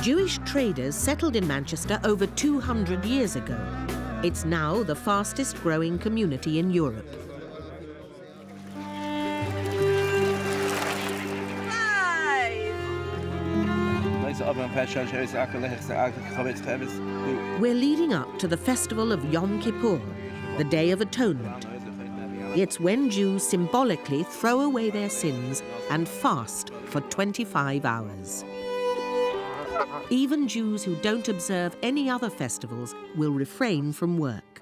Jewish traders settled in Manchester over 200 years ago. It's now the fastest growing community in Europe. We're leading up to the festival of Yom Kippur, the Day of Atonement. It's when Jews symbolically throw away their sins and fast for 25 hours. Even Jews who don't observe any other festivals will refrain from work.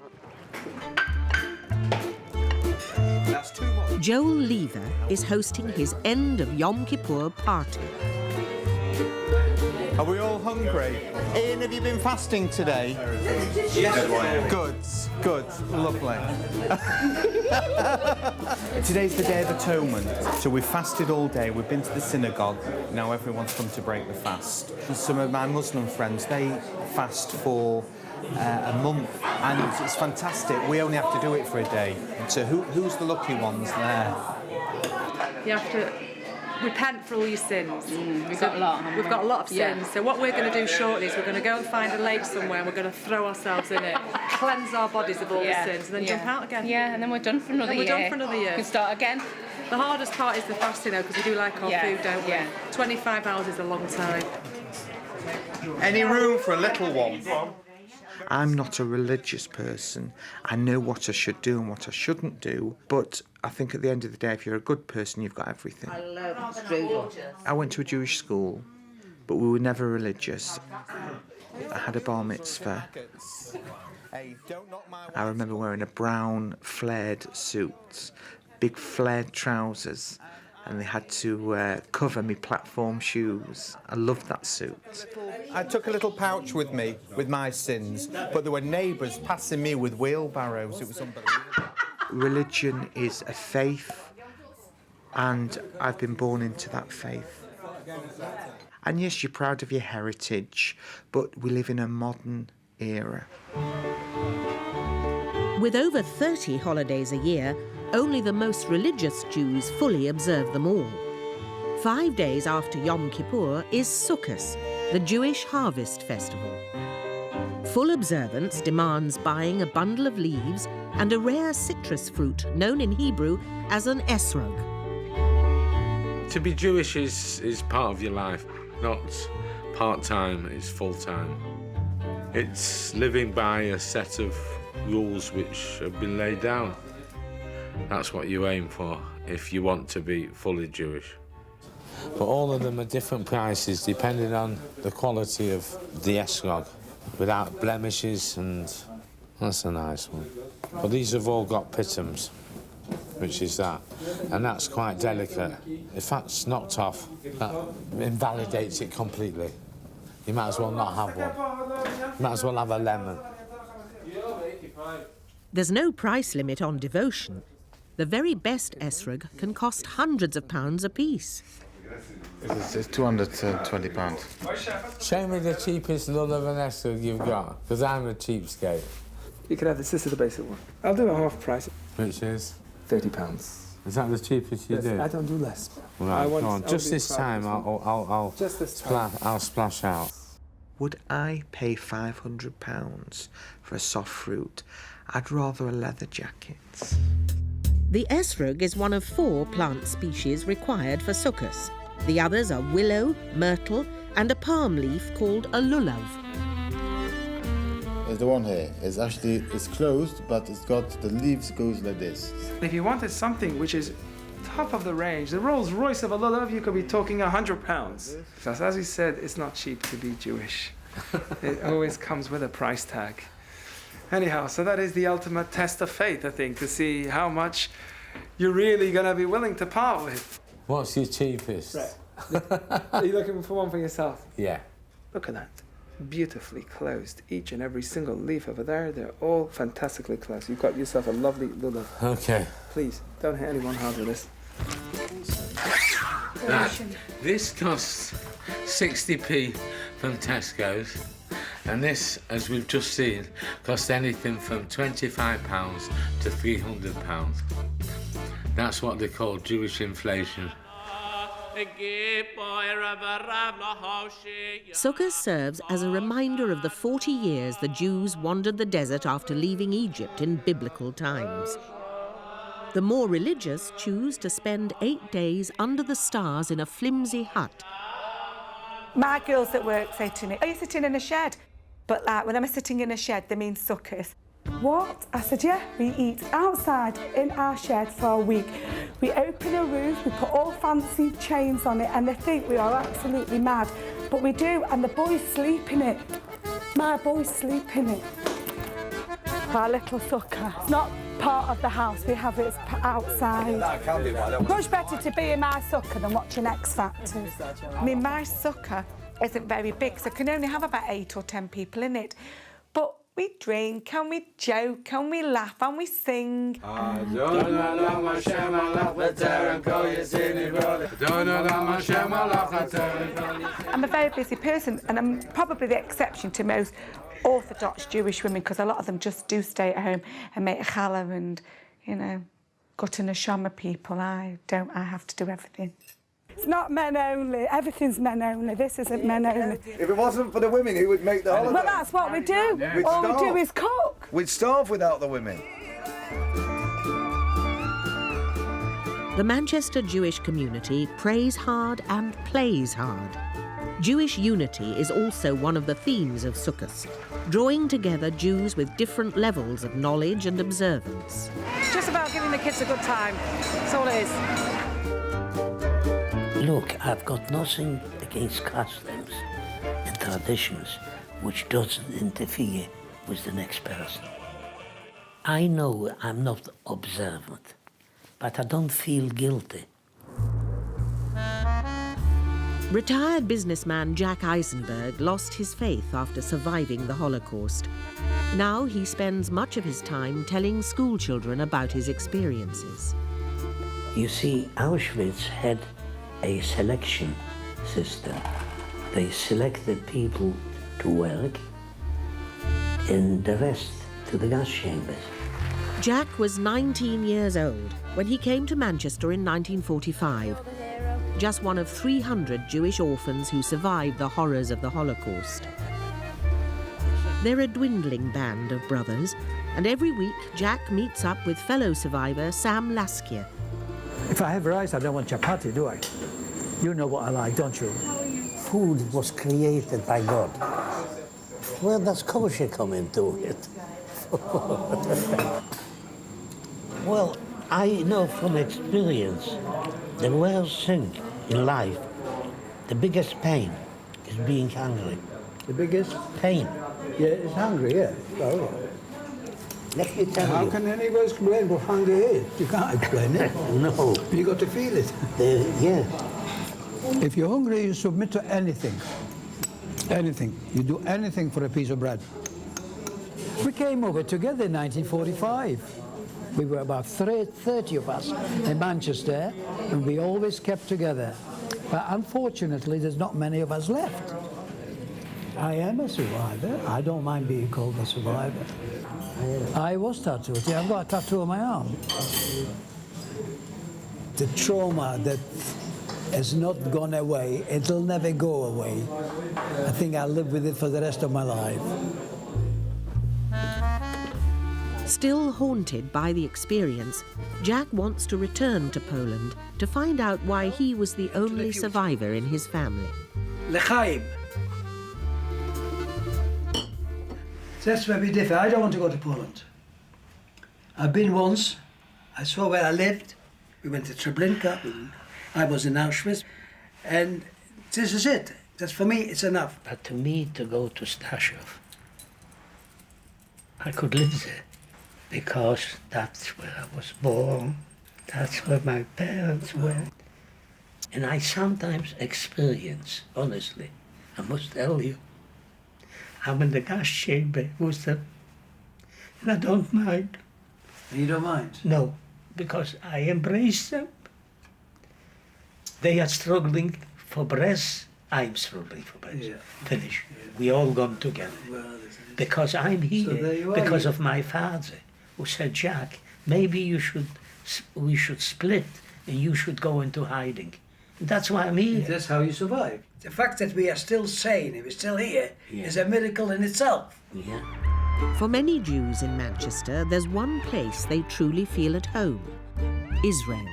Joel Lever is hosting his end of Yom Kippur party. Are we all hungry? Ian, have you been fasting today? Yes. Good, lovely. Today's the Day of Atonement, so we've fasted all day, we've been to the synagogue, now everyone's come to break the fast. Some of my Muslim friends, they fast for a month, and it's fantastic. We only have to do it for a day. So who's the lucky ones there? You have to repent for all your sins. We've got a lot. We've got a lot of sins. Yeah. So what we're going to do shortly is we're going to go and find a lake somewhere and we're going to throw ourselves in it, cleanse our bodies of all the sins, and then jump out again. Yeah, and then we're done for another year. We're done for another year. We can start again. The hardest part is the fasting, though, because we do like our food, don't we? Yeah. 25 hours is a long time. Any room for a little one? I'm not a religious person. I know what I should do and what I shouldn't do, but I think at the end of the day, if you're a good person, you've got everything. I love strudel. I went to a Jewish school, but we were never religious. I had a bar mitzvah. I remember wearing a brown flared suit, big flared trousers, and they had to cover me platform shoes. I loved that suit. I took a little pouch with me with my sins, but there were neighbours passing me with wheelbarrows. It was unbelievable. Religion is a faith, and I've been born into that faith. And yes, you're proud of your heritage, but we live in a modern era. With over 30 holidays a year, only the most religious Jews fully observe them all. 5 days after Yom Kippur is Sukkot, the Jewish harvest festival. Full observance demands buying a bundle of leaves and a rare citrus fruit known in Hebrew as an esrog. To be Jewish is part of your life, not part-time, it's full-time. It's living by a set of rules which have been laid down. That's what you aim for if you want to be fully Jewish. But all of them are different prices depending on the quality of the esrog, without blemishes, and that's a nice one. But these have all got pitums, which is that, and that's quite delicate. If that's knocked off, that invalidates it completely. You might as well not have one. You might as well have a lemon. There's no price limit on devotion. The very best esrog can cost hundreds of pounds apiece. It's £220. Show me the cheapest lull of an esrog you've got, because I'm a cheapskate. You could have this is the basic one. I'll do a half price. Which is? £30. Is that the cheapest you do? I don't do less. Right, go on. Just this time, I'll splash out. Would I pay £500 for a soft fruit? I'd rather a leather jacket. The esrog is one of 4 plant species required for Sukkot. The others are willow, myrtle, and a palm leaf called a lulav. There's the one here. It's closed, but it's got the leaves goes like this. If you wanted something which is top of the range, the Rolls Royce of a lulav, you could be talking £100. Because as we said, it's not cheap to be Jewish. It always comes with a price tag. Anyhow, so that is the ultimate test of faith, I think, to see how much you're really going to be willing to part with. What's your cheapest? Right. Are you looking for one for yourself? Yeah. Look at that. Beautifully closed. Each and every single leaf over there, they're all fantastically closed. You've got yourself a lovely lulav. Okay. Please, don't hit anyone hard with this. This costs 60p from Tesco's, and this, as we've just seen, costs anything from £25 to £300. That's what they call Jewish inflation. Sukkot serves as a reminder of the 40 years the Jews wandered the desert after leaving Egypt in biblical times. The more religious choose to spend 8 days under the stars in a flimsy hut. My girls at work say to me, "Are you sitting in a shed?" But like, when I'm sitting in a shed, they mean Sukkot. What? I said, yeah, we eat outside in our shed for a week. We open a roof, we put all fancy chains on it, and they think we are absolutely mad. But we do, and the boys sleep in it. My boys sleep in it. Our little sukkah. It's not part of the house, we have it outside. Much better to be in my sukkah than watching X Factor. I mean, my sukkah isn't very big, so I can only have about 8 or 10 people in it. But we drink and we joke and we laugh and we sing. I'm a very busy person, and I'm probably the exception to most Orthodox Jewish women, because a lot of them just do stay at home and make challah and, you know, go to neshama people. I don't, I have to do everything. It's not men only, everything's men only, this isn't men only. If it wasn't for the women, who would make the holiday? Well, that's what we do. All we do is cook. We'd starve without the women. The Manchester Jewish community prays hard and plays hard. Jewish unity is also one of the themes of Sukkot, drawing together Jews with different levels of knowledge and observance. It's just about giving the kids a good time. That's all it is. Look, I've got nothing against customs and traditions which doesn't interfere with the next person. I know I'm not observant, but I don't feel guilty. Retired businessman Jack Aizenberg lost his faith after surviving the Holocaust. Now he spends much of his time telling schoolchildren about his experiences. You see, Auschwitz had a selection system. They selected people to work and the rest to the gas chambers. Jack was 19 years old when he came to Manchester in 1945, just one of 300 Jewish orphans who survived the horrors of the Holocaust. They're a dwindling band of brothers, and every week Jack meets up with fellow survivor Sam Laskier. If I have rice, I don't want chapati, do I? You know what I like, don't you? Food was created by God. Where does kosher come into it? Well, I know from experience, the worst thing in life, the biggest pain is being hungry. The biggest? Pain. Yeah, it's hungry, yeah. Oh, yeah. Let me tell you. How can anyone explain what hunger is? You can't explain it. No. You got to feel it. Yeah. If you're hungry, you submit to anything. Anything. You do anything for a piece of bread. We came over together in 1945. We were about 30 of us in Manchester, and we always kept together. But unfortunately, there's not many of us left. I am a survivor. I don't mind being called a survivor. I was tattooed. Yeah, I've got a tattoo on my arm. The trauma that has not gone away, it'll never go away. I think I'll live with it for the rest of my life. Still haunted by the experience, Jack wants to return to Poland to find out why he was the only survivor in his family. L'chaim. That's where we differ. I don't want to go to Poland. I've been once. I saw where I lived. We went to Treblinka. I was in Auschwitz. And this is it. That's, for me, it's enough. But to me, to go to Stashov, I could live there. Because that's where I was born. That's where my parents were. And I sometimes experience, honestly, I must tell you, I'm in the gas chamber with them, and I don't mind. You don't mind? No, because I embrace them. They are struggling for breath, I'm struggling for breath. Yeah. Finish. Yeah. We all gone together. Well, because I'm here, so because of my father, who said, Jack, maybe we should split and you should go into hiding. That's why I'm here. That's how you survive. The fact that we are still sane, and we're still here, is a miracle in itself. Yeah. For many Jews in Manchester, there's one place they truly feel at home: Israel.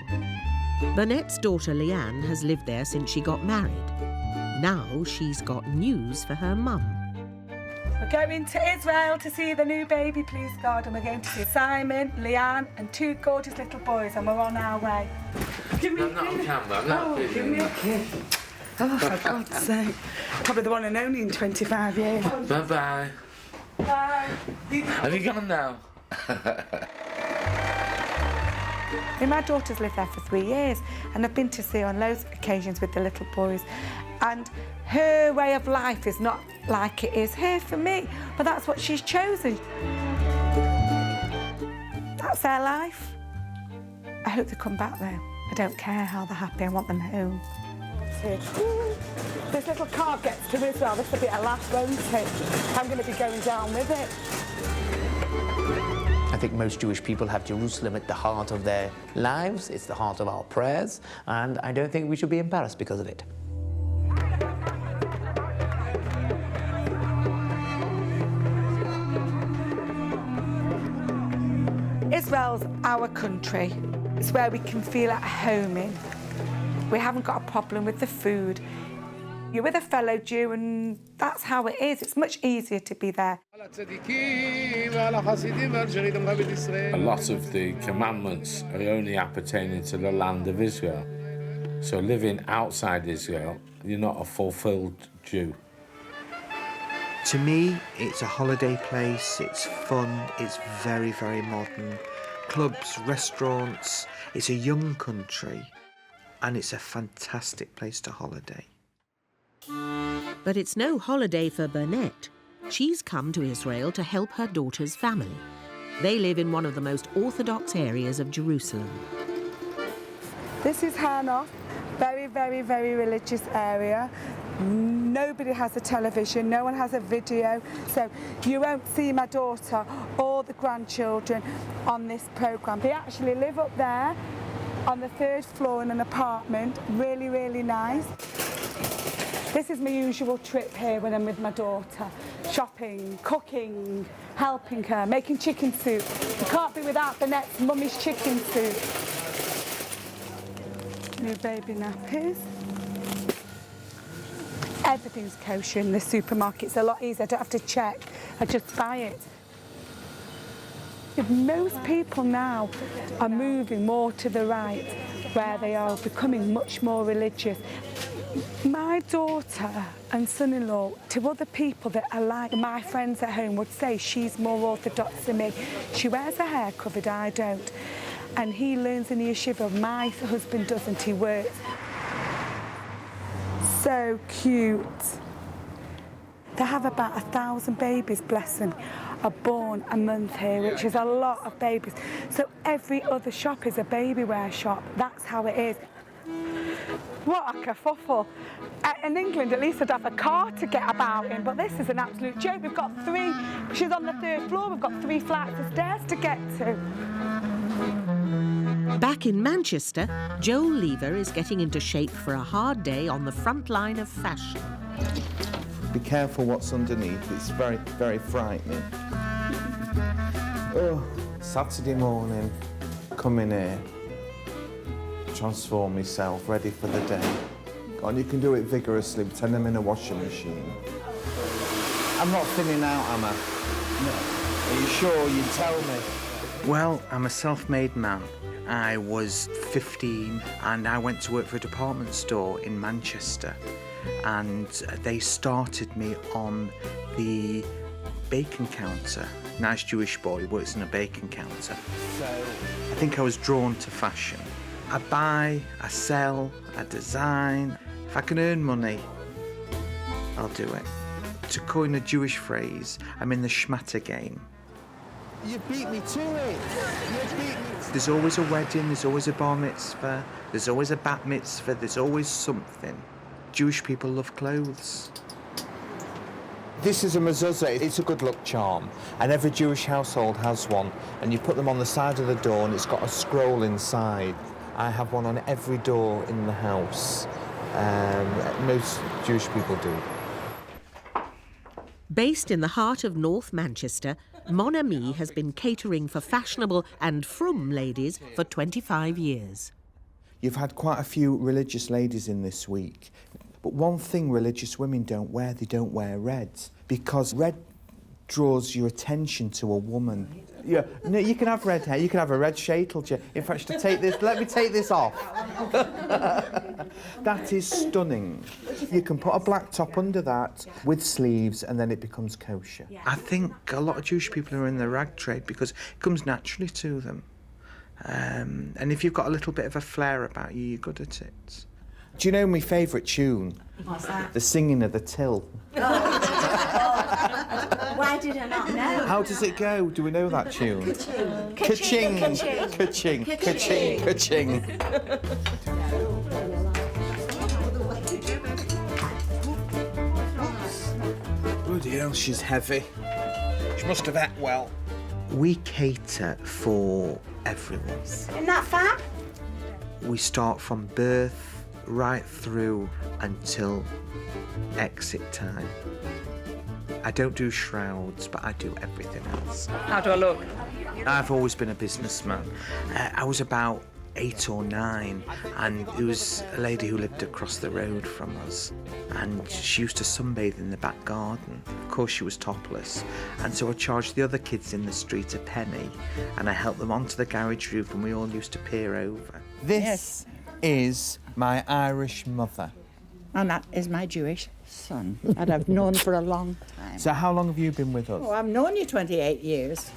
Burnett's daughter Leanne has lived there since she got married. Now she's got news for her mum. We're going to Israel to see the new baby, please God, and we're going to see Simon, Leanne, and 2 gorgeous little boys, and we're on our way. Give me I'm not on camera, I'm not Oh, give me a kiss. Oh, for God's sake. Probably the one and only in 25 years. Bye-bye. Bye. Have you gone now? My daughter's lived there for 3 years, and I've been to see her on loads of occasions with the little boys. And her way of life is not like it is here for me, but that's what she's chosen. That's their life. I hope they come back though. I don't care how they're happy, I want them home. This little car gets to Israel, this will be a laugh, won't it? I'm going to be going down with it. I think most Jewish people have Jerusalem at the heart of their lives. It's the heart of our prayers, and I don't think we should be embarrassed because of it. Israel's our country. It's where we can feel at home in. We haven't got a problem with the food. You're with a fellow Jew, and that's how it is. It's much easier to be there. A lot of the commandments are only appertaining to the land of Israel. So living outside Israel, you're not a fulfilled Jew. To me, it's a holiday place, it's fun, it's very, very modern. Clubs, restaurants, it's a young country, and it's a fantastic place to holiday. But it's no holiday for Burnett. She's come to Israel to help her daughter's family. They live in one of the most orthodox areas of Jerusalem. This is Hanoch, very, very, very religious area. Nobody has a television, no one has a video, so you won't see my daughter or the grandchildren on this programme. They actually live up there on the 3rd floor in an apartment, really, really nice. This is my usual trip here when I'm with my daughter. Shopping, cooking, helping her, making chicken soup. You can't be without Burnett's mummy's chicken soup. New baby nappies. Everything's kosher in the supermarket. It's a lot easier. I don't have to check. I just buy it. Most people now are moving more to the right, where they are becoming much more religious. My daughter and son-in-law, to other people that are like my friends at home, would say she's more orthodox than me. She wears her hair covered, I don't. And he learns in the yeshiva. My husband doesn't, he works. So cute. They have about 1,000 babies, bless them, are born a month here, which is a lot of babies. So every other shop is a baby wear shop. That's how it is. What a kerfuffle. In England, at least I'd have a car to get about in, but this is an absolute joke. We've got 3, she's on the 3rd floor, we've got 3 flights of stairs to get to. Back in Manchester, Joel Lever is getting into shape for a hard day on the front line of fashion. Be careful what's underneath, it's very, very frightening. Oh, Saturday morning, come in here, transform myself, ready for the day. Go on, you can do it vigorously, pretend I'm in a washing machine. I'm not thinning out, am I? No. Are you sure? You tell me. Well, I'm a self-made man. I was 15 and I went to work for a department store in Manchester, and they started me on the bacon counter. Nice Jewish boy works in a bacon counter. So I think I was drawn to fashion. I buy, I sell, I design. If I can earn money, I'll do it. To coin a Jewish phrase, I'm in the schmatter game. You beat me to it. You beat me. There's always a wedding, there's always a bar mitzvah, there's always a bat mitzvah, there's always something. Jewish people love clothes. This is a mezuzah. It's a good luck charm, and every Jewish household has one, and you put them on the side of the door and it's got a scroll inside. I have one on every door in the house. Most Jewish people do. Based in the heart of North Manchester, Mon Ami has been catering for fashionable and frum ladies for 25 years. You've had quite a few religious ladies in this week, but one thing religious women don't wear, they don't wear red, because red draws your attention to a woman. Yeah, no, you can have red hair, you can have a red shaitel. In fact, let me take this off. That is stunning. You can put a black top under that with sleeves and then it becomes kosher. I think a lot of Jewish people are in the rag trade because it comes naturally to them. And if you've got a little bit of a flair about you, you're good at it. Do you know my favourite tune? What's that? The singing of the till. Why did I not know? How does it go? Do we know that tune? Ka-ching, ka-ching, ka-ching, ka-ching. Bloody hell, she's heavy. She must have ate well. We cater for everyone. Isn't that fab? We start from birth right through until exit time. I don't do shrouds, but I do everything else. How do I look? I've always been a businessman. I was about 8 or 9, and there was a lady who lived across the road from us, and she used to sunbathe in the back garden. Of course, she was topless, and so I charged the other kids in the street a penny, and I helped them onto the garage roof, and we all used to peer over. This is my Irish mother. And that is my Jewish son, that I've known for a long time. So how long have you been with us? Oh, I've known you 28 years.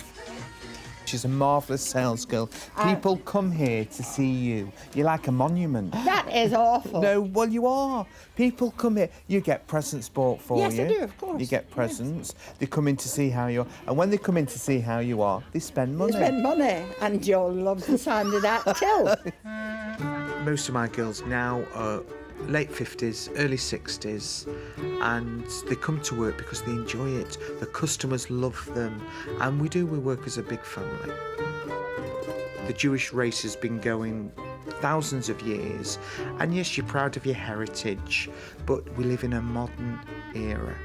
She's a marvellous sales girl. People come here to see you. You're like a monument. That is awful. No, well, you are. People come here. You get presents bought for you. Yes, I do, of course. You get presents. Yes. They come in to see how you are. And when they come in to see how you are, they spend money. They spend money. And Joe loves the sound of that too. Most of my girls now are late 50s, early 60s, and they come to work because they enjoy it. The customers love them, and we work as a big family. The Jewish race has been going thousands of years, and yes, you're proud of your heritage, but we live in a modern era,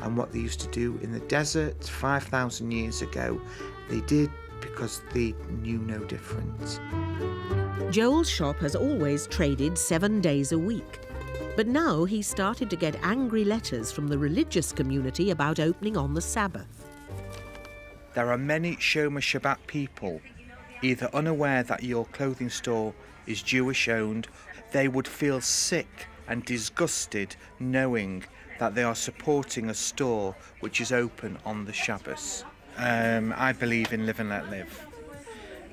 and what they used to do in the desert 5,000 years ago, they did because they knew no difference. Joel's shop has always traded 7 days a week. But now he's started to get angry letters from the religious community about opening on the Sabbath. There are many Shomer Shabbat people, either unaware that your clothing store is Jewish-owned, they would feel sick and disgusted knowing that they are supporting a store which is open on the Shabbos. I believe in live and let live.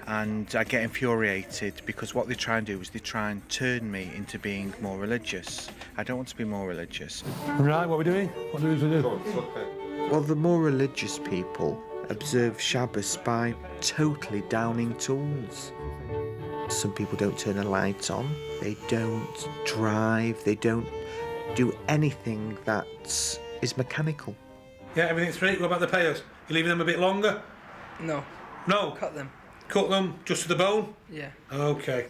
And I get infuriated because what they try and do is they try and turn me into being more religious. I don't want to be more religious. Right, what are we doing? What do we do? Well, the more religious people observe Shabbos by totally downing tools. Some people don't turn a light on, they don't drive, they don't do anything that is mechanical. Yeah, everything's straight. What about the payers? You leaving them a bit longer? No. No? Cut them. Cut them just to the bone? Yeah. OK.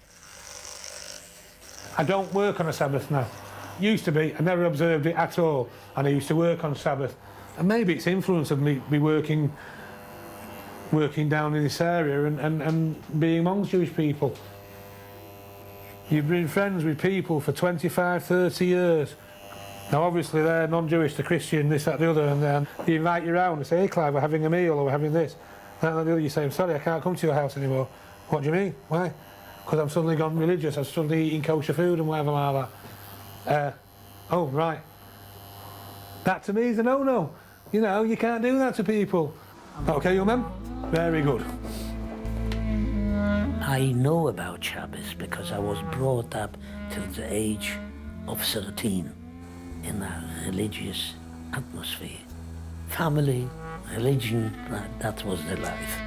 I don't work on a Sabbath now. Used to be, I never observed it at all, and I used to work on Sabbath. And maybe it's influence of me working down in this area and being amongst Jewish people. You've been friends with people for 25, 30 years. Now, obviously, they're non-Jewish, they're Christian, this, that, the other, and then they invite you around and say, hey, Clive, we're having a meal, or we're having this. And then the other, you say, I'm sorry, I can't come to your house anymore. What do you mean? Why? Because I've suddenly gone religious, I've suddenly eating kosher food and whatever like that. Oh, right. That to me is a no-no. You know, you can't do that to people. OK, young man? Very good. I know about Shabbos because I was brought up till the age of 13 in a religious atmosphere. Family, religion, that was the life.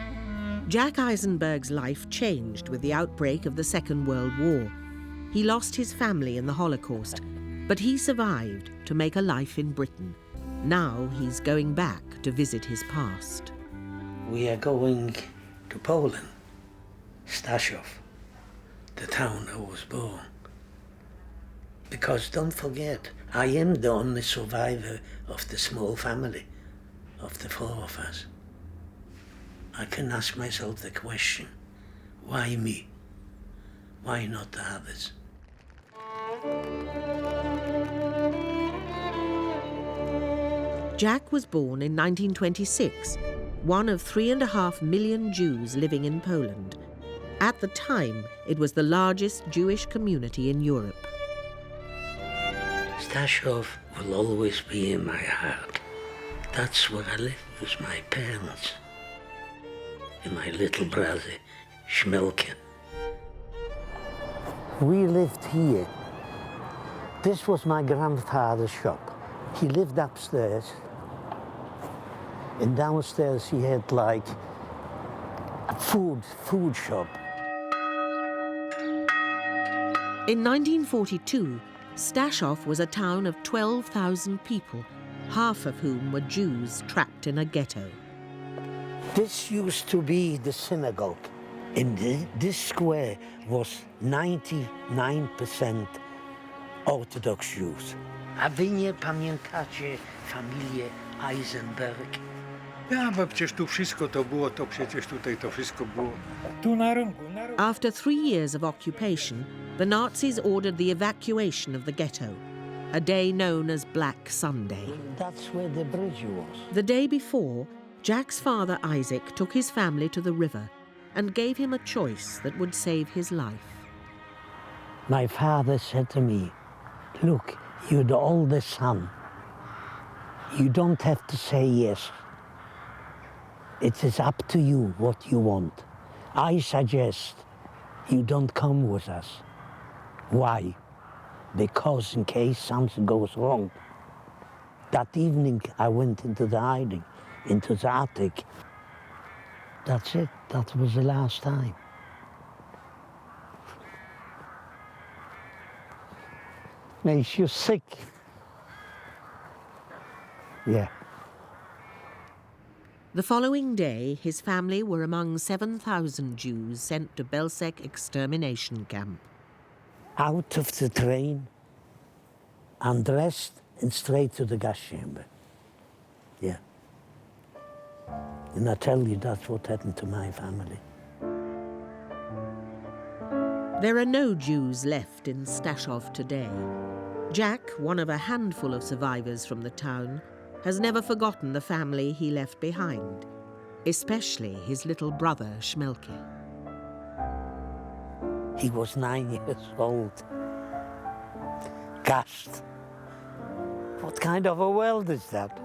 Jack Aizenberg's life changed with the outbreak of the Second World War. He lost his family in the Holocaust, but he survived to make a life in Britain. Now he's going back to visit his past. We are going to Poland, Staszów, the town I was born. Because don't forget, I am the only survivor of the small family, of the four of us. I can ask myself the question, why me? Why not the others? Jack was born in 1926, one of 3.5 million Jews living in Poland. At the time, it was the largest Jewish community in Europe. Stashov will always be in my heart. That's where I live with my parents and my little brother, Shmelkin. We lived here. This was my grandfather's shop. He lived upstairs, and downstairs he had like a food shop. In 1942, Stashov was a town of 12,000 people, half of whom were Jews trapped in a ghetto. This used to be the synagogue, and this square was 99% Orthodox Jews. A wy nie pamiętacie familię Aizenberg? Ja, bo przecież tu wszystko to było, to przecież tutaj to wszystko było. Tu na rynku. After 3 years of occupation, the Nazis ordered the evacuation of the ghetto, a day known as Black Sunday. That's where the bridge was. The day before, Jack's father Isaac took his family to the river and gave him a choice that would save his life. My father said to me, look, you're the oldest son. You don't have to say yes. It is up to you what you want. I suggest you don't come with us. Why? Because in case something goes wrong. That evening I went into the hiding, into the attic. That's it. That was the last time. Makes you sick. Yeah. The following day, his family were among 7,000 Jews sent to Belzec extermination camp. Out of the train, undressed and straight to the gas chamber. Yeah. And I tell you, that's what happened to my family. There are no Jews left in Stashov today. Jack, one of a handful of survivors from the town, has never forgotten the family he left behind, especially his little brother, Shmelki. He was 9 years old. Gassed. What kind of a world is that?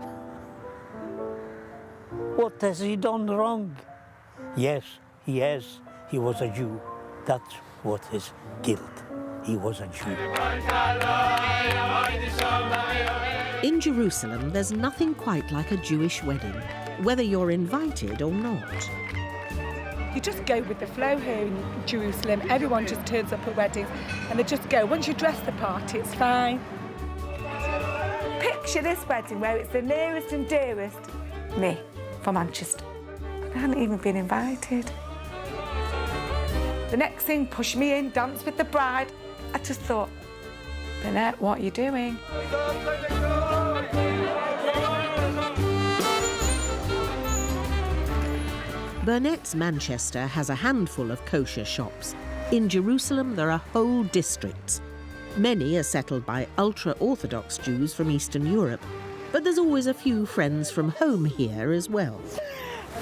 What has he done wrong? Yes, he has. He was a Jew. That's what his guilt. He was a Jew. In Jerusalem, there's nothing quite like a Jewish wedding, whether you're invited or not. You just go with the flow here in Jerusalem. Everyone just turns up at weddings and they just go. Once you dress the party, it's fine. Picture this wedding where it's the nearest and dearest, me, from Manchester. I hadn't even been invited. The next thing, push me in, dance with the bride. I just thought, Burnett, what are you doing? Burnett's Manchester has a handful of kosher shops. In Jerusalem, there are whole districts. Many are settled by ultra-Orthodox Jews from Eastern Europe, but there's always a few friends from home here as well.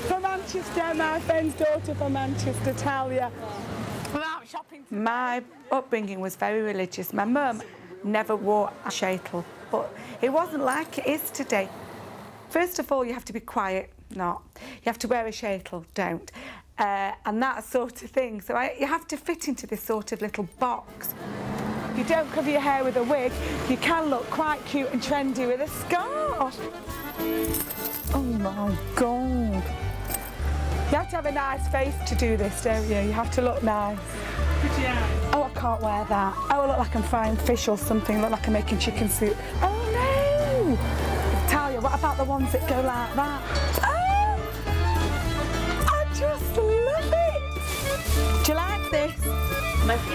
From Manchester, my friend's daughter from Manchester, Talia. My upbringing was very religious. My mum never wore a shaitel, but it wasn't like it is today. First of all, you have to be quiet, not. You have to wear a shaitel, don't. And that sort of thing. So you have to fit into this sort of little box. If you don't cover your hair with a wig, you can look quite cute and trendy with a scarf. Oh my God. You have to have a nice face to do this, don't you? You have to look nice. Oh, I can't wear that. Oh, I look like I'm frying fish or something. I look like I'm making chicken soup. Oh, no! Talia, what about the ones that go like that? Oh! I just love it! Do you like this? If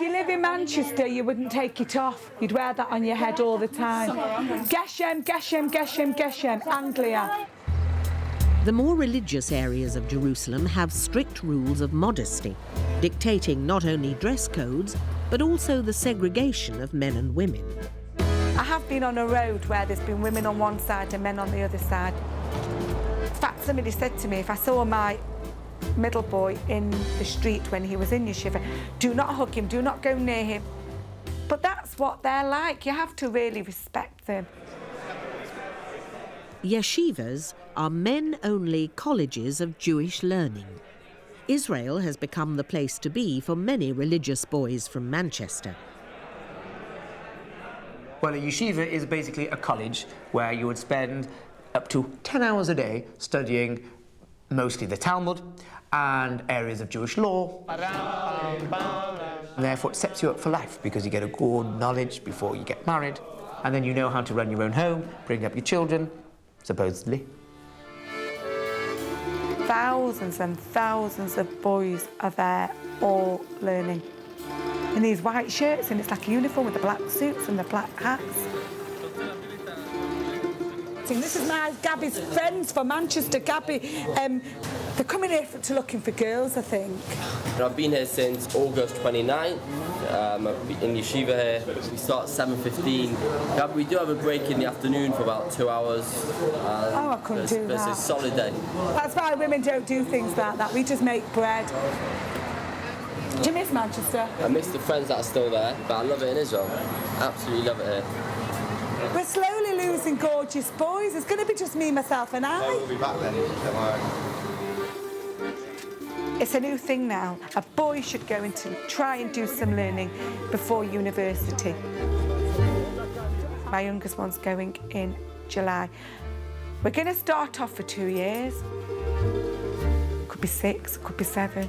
you live in Manchester, you wouldn't take it off. You'd wear that on your head all the time. Geshem, Geshem, Geshem, Geshem, Anglia. The more religious areas of Jerusalem have strict rules of modesty, dictating not only dress codes, but also the segregation of men and women. I have been on a road where there's been women on one side and men on the other side. In fact, somebody said to me, if I saw my middle boy in the street when he was in yeshiva, do not hug him, do not go near him. But that's what they're like. You have to really respect them. Yeshivas are men-only colleges of Jewish learning. Israel has become the place to be for many religious boys from Manchester. Well, a yeshiva is basically a college where you would spend up to 10 hours a day studying mostly the Talmud and areas of Jewish law. And therefore, it sets you up for life because you get a good knowledge before you get married, and then you know how to run your own home, bring up your children, supposedly. Thousands and thousands of boys are there all learning. In these white shirts, and it's like a uniform with the black suits and the black hats. This is Gabby's friends from Manchester. Gabby, they're coming here looking for girls, I think. I've been here since August 29th. I've been in yeshiva here. We start at 7:15. We do have a break in the afternoon for about 2 hours. I couldn't do that. It's a solid day. That's why women don't do things like that. We just make bread. Do you miss Manchester? I miss the friends that are still there, but I love it in Israel. Absolutely love it here. We're slowly losing gorgeous boys. It's going to be just me, myself and I. We'll be back then, don't worry. It's a new thing now. A boy should go into try and do some learning before university. My youngest one's going in July. We're going to start off for 2 years. Could be 6, could be 7.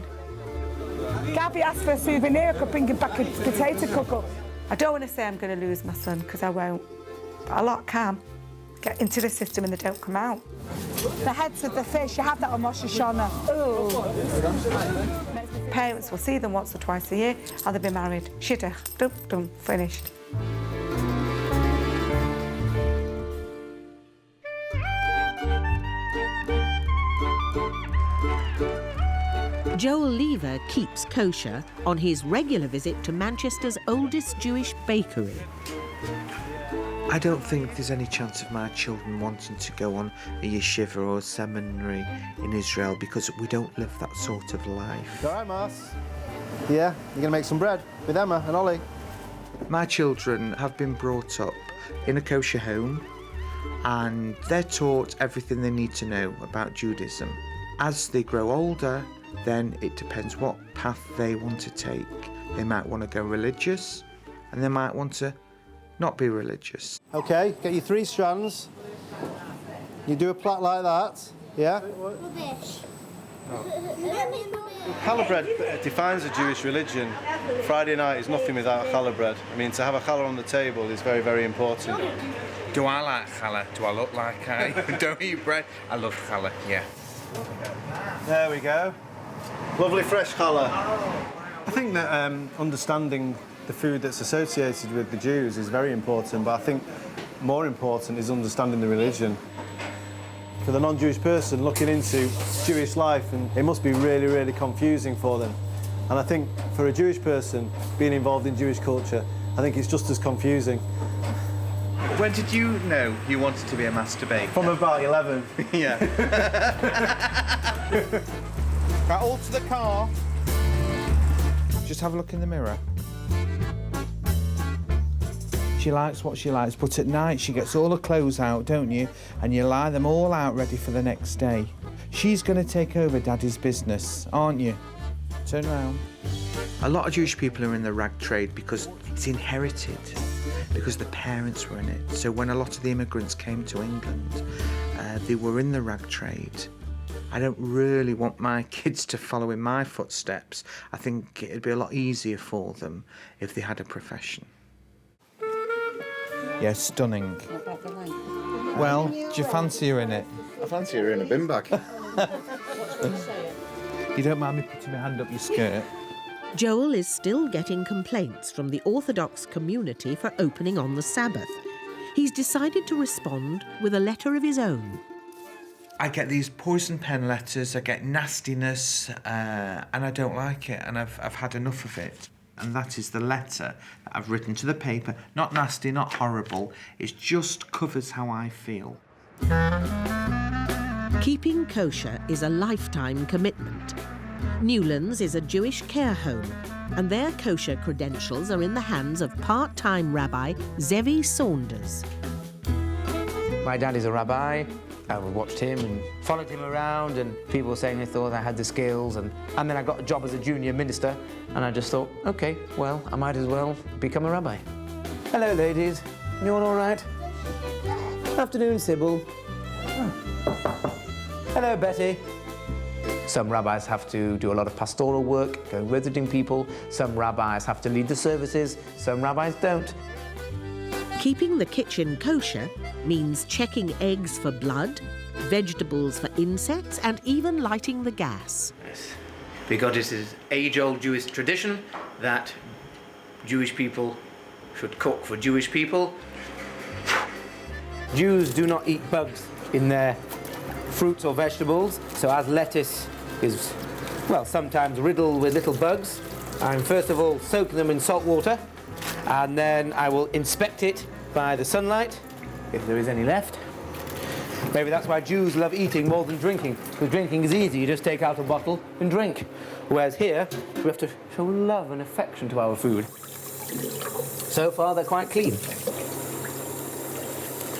Gabby asked for a souvenir. I could bring him back a potato cooker. I don't want to say I'm going to lose my son, because I won't. But a lot can get into the system and they don't come out. The heads of the fish, you have that on Rosh Hashanah. Ooh. Parents will see them once or twice a year, or they'll be married. Shidduch, dum, finished. Joel Lever keeps kosher on his regular visit to Manchester's oldest Jewish bakery. I don't think there's any chance of my children wanting to go on a yeshiva or a seminary in Israel because we don't live that sort of life. All right, Mars. Yeah, you're going to make some bread with Emma and Ollie. My children have been brought up in a kosher home and they're taught everything they need to know about Judaism. As they grow older, then it depends what path they want to take. They might want to go religious and they might want to not be religious. Okay, get your 3 strands. You do a plait like that, yeah? Rubbish. Challah bread defines a Jewish religion. Friday night is nothing without challah bread. I mean, to have a challah on the table is very, very important. Do I like challah? Do I look like I don't eat bread? I love challah, yeah. There we go. Lovely fresh challah. I think that understanding the food that's associated with the Jews is very important, but I think more important is understanding the religion. For the non-Jewish person looking into Jewish life, and it must be really, really confusing for them. And I think for a Jewish person being involved in Jewish culture, I think it's just as confusing. When did you know you wanted to be a master baker? From about 11. Yeah. Right, all to the car. Just have a look in the mirror. She likes what she likes, but at night she gets all her clothes out, don't you? And you lie them all out ready for the next day. She's going to take over Daddy's business, aren't you? Turn round. A lot of Jewish people are in the rag trade because it's inherited, because the parents were in it. So when a lot of the immigrants came to England, they were in the rag trade. I don't really want my kids to follow in my footsteps. I think it'd be a lot easier for them if they had a profession. Yeah, stunning. Well, do you fancy her in it? I fancy her in a bin bag. You don't mind me putting my hand up your skirt? Joel is still getting complaints from the Orthodox community for opening on the Sabbath. He's decided to respond with a letter of his own. I get these poison pen letters, I get nastiness, and I don't like it, and I've had enough of it. And that is the letter that I've written to the paper. Not nasty, not horrible. It just covers how I feel. Keeping kosher is a lifetime commitment. Newlands is a Jewish care home, and their kosher credentials are in the hands of part-time Rabbi Zevi Saunders. My dad is a rabbi. I watched him and followed him around, and people were saying they thought I had the skills, and then I got a job as a junior minister, and I just thought, OK, well, I might as well become a rabbi. Hello, ladies. You all right? Afternoon, Sybil. Hello, Betty. Some rabbis have to do a lot of pastoral work, go visiting people. Some rabbis have to lead the services. Some rabbis don't. Keeping the kitchen kosher means checking eggs for blood, vegetables for insects, and even lighting the gas. Yes. Because it is age-old Jewish tradition that Jewish people should cook for Jewish people. Jews do not eat bugs in their fruits or vegetables, so as lettuce is, well, sometimes riddled with little bugs, I'm first of all soaking them in salt water, and then I will inspect it by the sunlight, if there is any left. Maybe that's why Jews love eating more than drinking, because drinking is easy, you just take out a bottle and drink. Whereas here, we have to show love and affection to our food. So far, they're quite clean.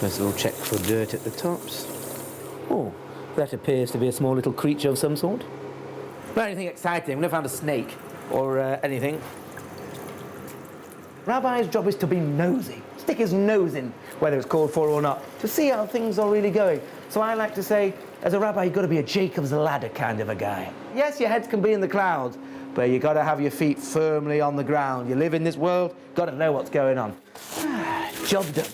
First of all, check for dirt at the tops. Oh, that appears to be a small little creature of some sort. Not anything exciting, we've never found a snake or anything. Rabbi's job is to be nosy, stick his nose in, whether it's called for or not, to see how things are really going. So I like to say, as a rabbi, you've got to be a Jacob's ladder kind of a guy. Yes, your head can be in the clouds, but you've got to have your feet firmly on the ground. You live in this world, got to know what's going on. Job done.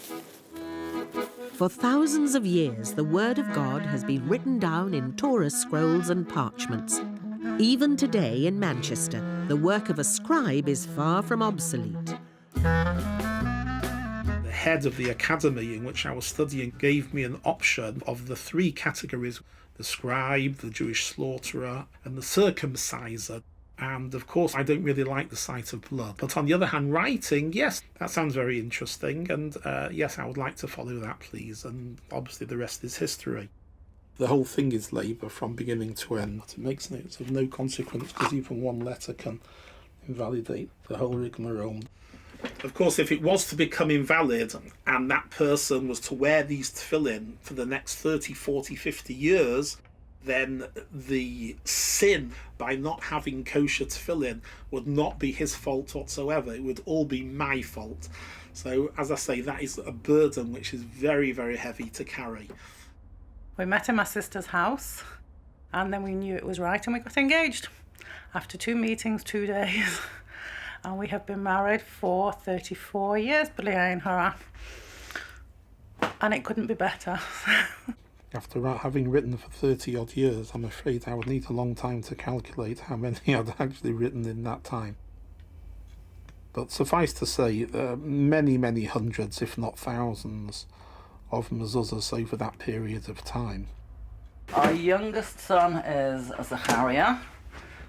For thousands of years, the Word of God has been written down in Torah scrolls and parchments. Even today in Manchester, the work of a scribe is far from obsolete. The head of the academy in which I was studying gave me an option of the three categories: the scribe, the Jewish slaughterer, and the circumciser. And of course, I don't really like the sight of blood. But on the other hand, writing, yes, that sounds very interesting. And yes, I would like to follow that, please. And obviously the rest is history. The whole thing is labour from beginning to end. It makes it of no consequence because even one letter can invalidate the whole rigmarole. Of course, if it was to become invalid and that person was to wear these tefillin for the next 30, 40, 50 years, then the sin by not having kosher tefillin would not be his fault whatsoever. It would all be my fault. So, as I say, that is a burden which is very, very heavy to carry. We met in my sister's house, and then we knew it was right, and we got engaged. After 2 meetings, 2 days. And we have been married for 34 years, b'li'ayin hara. And it couldn't be better. After having written for 30-odd years, I'm afraid I would need a long time to calculate how many I'd actually written in that time. But suffice to say, many, many hundreds, if not thousands, of mezuzahs over that period of time. Our youngest son is Zachariah,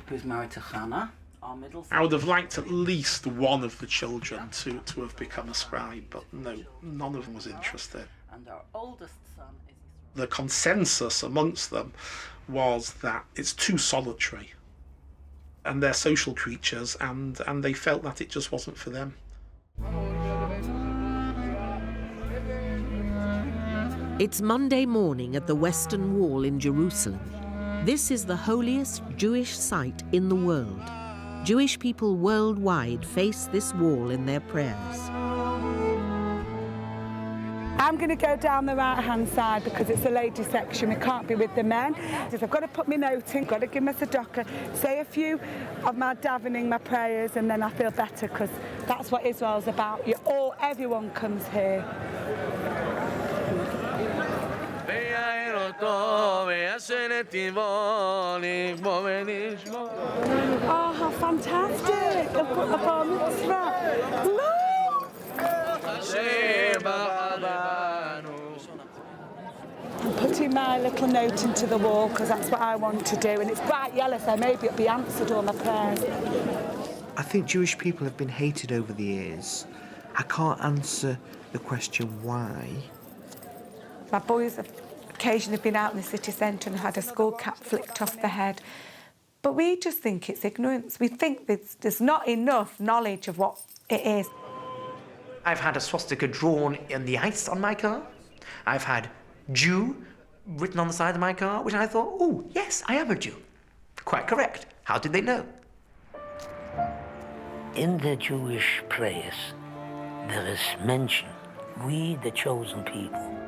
who's married to Hannah. Our middle son... I would have liked at least one of the children to have become a scribe, but no, none of them was interested. And our oldest son is... The consensus amongst them was that it's too solitary, and they're social creatures, and they felt that it just wasn't for them. It's Monday morning at the Western Wall in Jerusalem. This is the holiest Jewish site in the world. Jewish people worldwide face this wall in their prayers. I'm going to go down the right-hand side because it's the ladies' section. We can't be with the men. I've got to put my note in, got to give my tzedakah, say a few of my davening, my prayers, and then I feel better because that's what Israel's about. Everyone comes here. Oh, how fantastic! I've got the bar mitzvah. I'm putting my little note into the wall because that's what I want to do, and it's bright yellow, so maybe it'll be answered all my prayers. I think Jewish people have been hated over the years. I can't answer the question why. My boys have occasionally been out in the city centre and had a skull cap flicked off the head. But we just think it's ignorance. We think there's not enough knowledge of what it is. I've had a swastika drawn in the ice on my car. I've had Jew written on the side of my car, which I thought, oh, yes, I am a Jew. Quite correct. How did they know? In the Jewish prayers, there is mention, we the chosen people.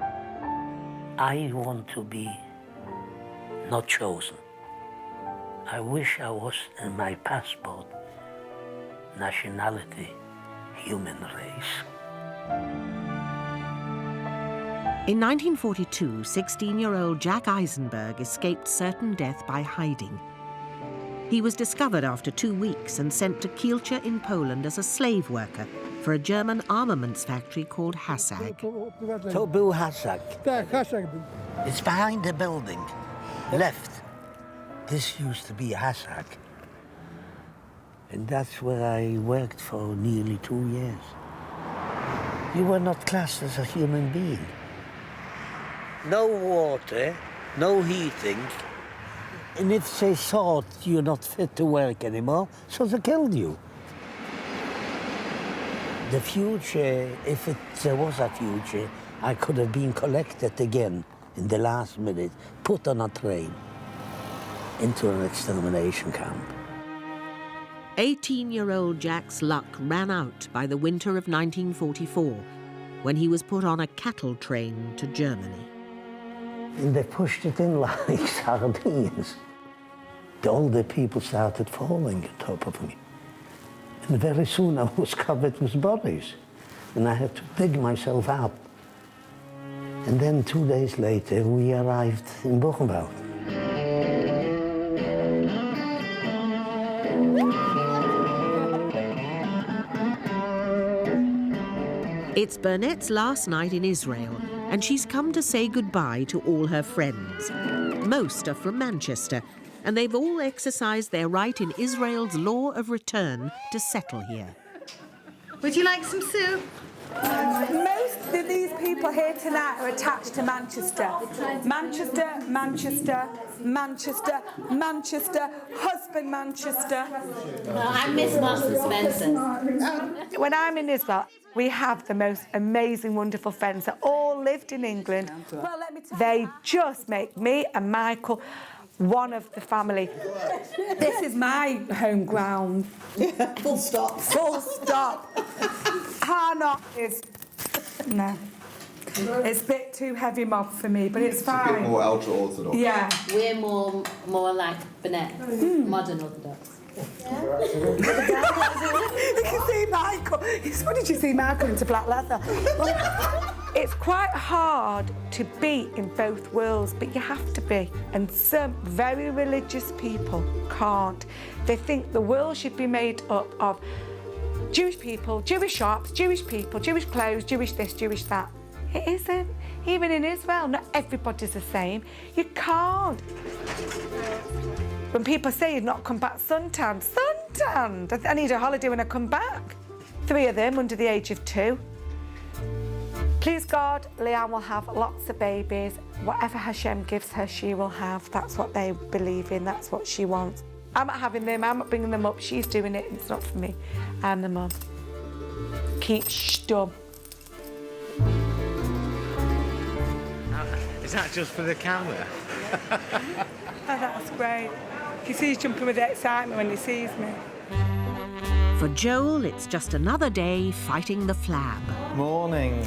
I want to be not chosen. I wish I was in my passport, nationality, human race. In 1942, 16-year-old Jack Aizenberg escaped certain death by hiding. He was discovered after 2 weeks and sent to Kielce in Poland as a slave worker for a German armaments factory called Hassag. To był Hassag. It's behind the building, left. This used to be a Hassag. And that's where I worked for nearly 2 years. You were not classed as a human being. No water, no heating. And if they thought you're not fit to work anymore, so they killed you. The future, if there was a future, I could have been collected again in the last minute, put on a train into an extermination camp. 18-year-old Jack's luck ran out by the winter of 1944, when he was put on a cattle train to Germany. And they pushed it in like sardines. All the people started falling on top of me. And very soon I was covered with bodies. And I had to dig myself up. And then 2 days later, we arrived in Buchenwald. It's Burnett's last night in Israel, and she's come to say goodbye to all her friends. Most are from Manchester, and they've all exercised their right in Israel's law of return to settle here. Would you like some soup? Most of these people here tonight are attached to Manchester. Manchester, Manchester, Manchester, Manchester, husband Manchester. Well, I miss Marks and Spencer. When I'm in Israel, we have the most amazing, wonderful friends that all lived in England. Well, let me tell you, they just make me and Michael one of the family. This is my home ground. Full stop. Full stop. Harnott is... No. It's a bit too heavy mob for me, but it's fine. It's a bit more ultra-orthodox. Yeah. We're more like Burnett, modern Orthodox. Yeah. You can see Michael. What did you see Michael into black leather? It's quite hard to be in both worlds, but you have to be. And some very religious people can't. They think the world should be made up of Jewish people, Jewish shops, Jewish people, Jewish clothes, Jewish this, Jewish that. It isn't. Even in Israel, not everybody's the same. You can't. When people say you've not come back suntanned, I need a holiday when I come back. 3 of them under the age of 2. Please God, Leanne will have lots of babies. Whatever Hashem gives her, she will have. That's what they believe in, that's what she wants. I'm not having them, I'm not bringing them up, she's doing it, it's not for me. I'm the mum. Keep stum. Is that just for the camera? Oh, that's great. You see he's jumping with excitement when he sees me. For Joel, it's just another day fighting the flab. Morning.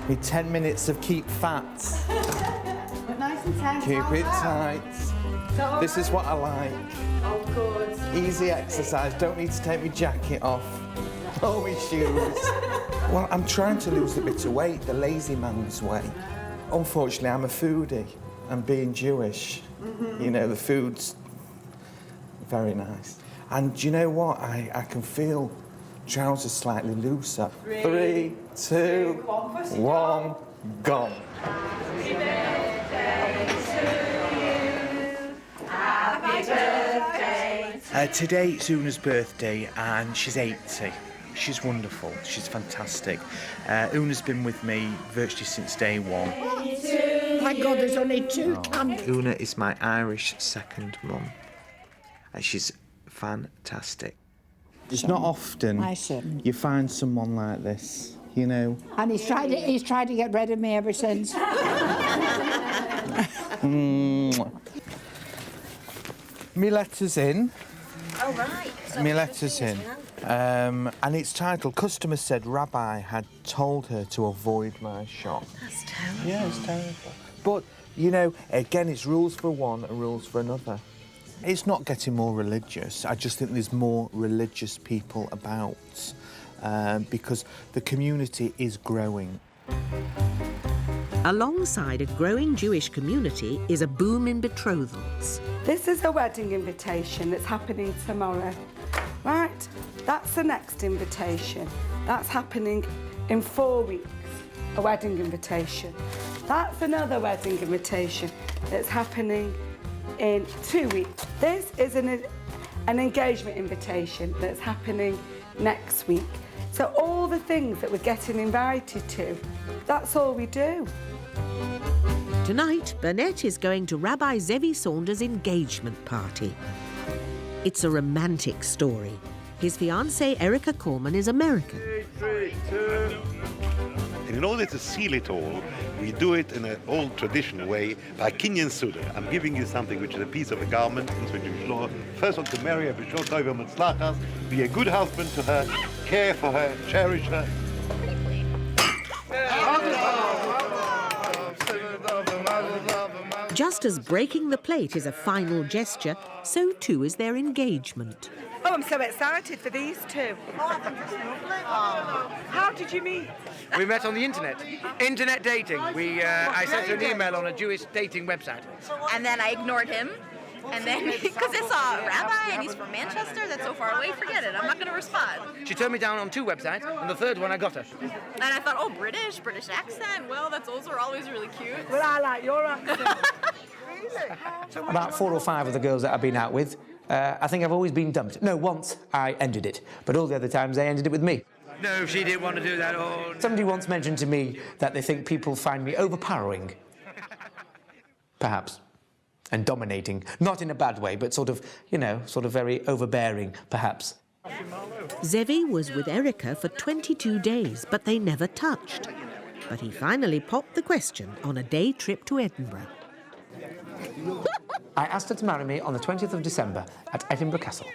Me 10 minutes of keep fat. Nice and tight. Keep it tight. This is what I like. Oh, good. Easy exercise. Don't need to take my jacket off. Oh, my shoes. Well, I'm trying to lose a bit of weight, the lazy man's way. Unfortunately, I'm a foodie, and being Jewish, you know, the food's very nice. And do you know what? I can feel trousers slightly looser. 3, 2, 1, gone. Today it's Una's birthday and she's 80. She's wonderful, she's fantastic. Una's been with me virtually since day one. My God, there's only 2 candles. Una is my Irish second mum and she's fantastic. It's not often My son. you find someone like this, you know. And he's tried to get rid of me ever since. Me letter's in. Oh, right. Me letter's in. And it's titled, Customer said Rabbi had told her to avoid my shop. That's terrible. Yeah, it's terrible. But, you know, again, it's rules for one and rules for another. It's not getting more religious. I just think there's more religious people about because the community is growing. Alongside a growing Jewish community is a boom in betrothals. This is a wedding invitation that's happening tomorrow. Right, that's the next invitation. That's happening in 4 weeks, a wedding invitation. That's another wedding invitation that's happening in 2 weeks. This is an engagement invitation that's happening next week. So all the things that we're getting invited to, that's all we do. Tonight, Burnett is going to Rabbi Zevi Saunders' engagement party. It's a romantic story. His fiancée, Erica Corman, is American. 3, 2. And in order to seal it all, we do it in an old traditional way by Kinyan Suda. I'm giving you something which is a piece of a garment in Jewish law. First one to marry her, be a good husband to her, care for her, cherish her. Just as breaking the plate is a final gesture, so too is their engagement. Oh, I'm so excited for these two. How did you meet? We met on the internet. Internet dating. I sent her an email on a Jewish dating website. And then I ignored him. And then, because it's a rabbi and he's from Manchester, that's so far away, forget it. I'm not going to respond. She turned me down on 2 websites, and the third one I got her. And I thought, oh, British accent. Well, those are always really cute. Well, I like your accent. About 4 or 5 of the girls that I've been out with, I think I've always been dumped. No, once I ended it, but all the other times they ended it with me. No, she didn't want to do that. Oh. Somebody once mentioned to me that they think people find me overpowering. Perhaps. And dominating. Not in a bad way, but sort of, you know, sort of very overbearing, perhaps. Zevi was with Erica for 22 days, but they never touched. But he finally popped the question on a day trip to Edinburgh. I asked her to marry me on the 20th of December at Edinburgh Castle.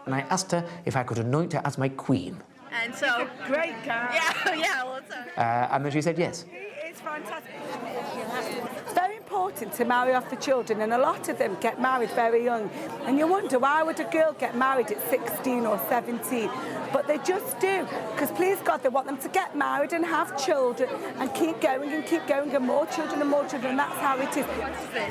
And I asked her if I could anoint her as my queen. And so... Great guy. Yeah, well, it's and then she said yes. It's fantastic. It's very important to marry off the children, and a lot of them get married very young. And you wonder, why would a girl get married at 16 or 17? But they just do, because please God, they want them to get married and have children and keep going and more children, and that's how it is.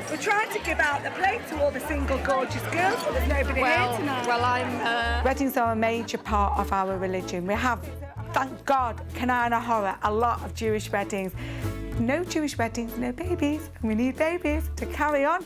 We're trying to give out the plate to all the single gorgeous girls, but there's nobody here tonight. Well, I'm... Weddings are a major part of our religion. We have, thank God, Kanana Horror, a lot of Jewish weddings. No Jewish weddings, no babies, and we need babies to carry on.